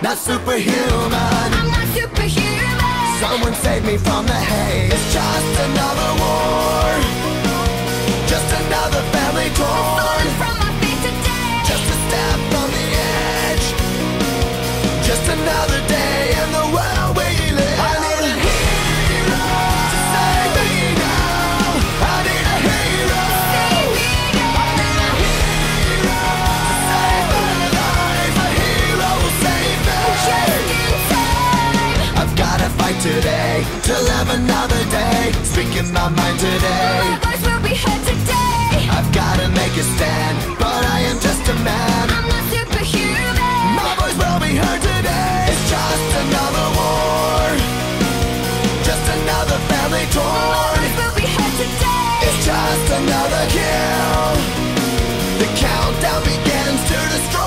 not superhuman. I'm not superhuman. Someone save me from the hate. It's just another war, just another family torn. Falling from my feet today. Just a step from the edge, just another day in the world we live. I need a hero to save me now. I need a hero. Save me now. I need a hero to save my life. A hero will save me. Just in time. I've gotta fight today to live another day. Speaking my mind today. My voice will be heard today. I've gotta make a stand, but I am just a man. I'm not superhuman. My voice will be heard today. It's just another war, just another family My torn. voice will be heard today. It's just another kill. The countdown begins to destroy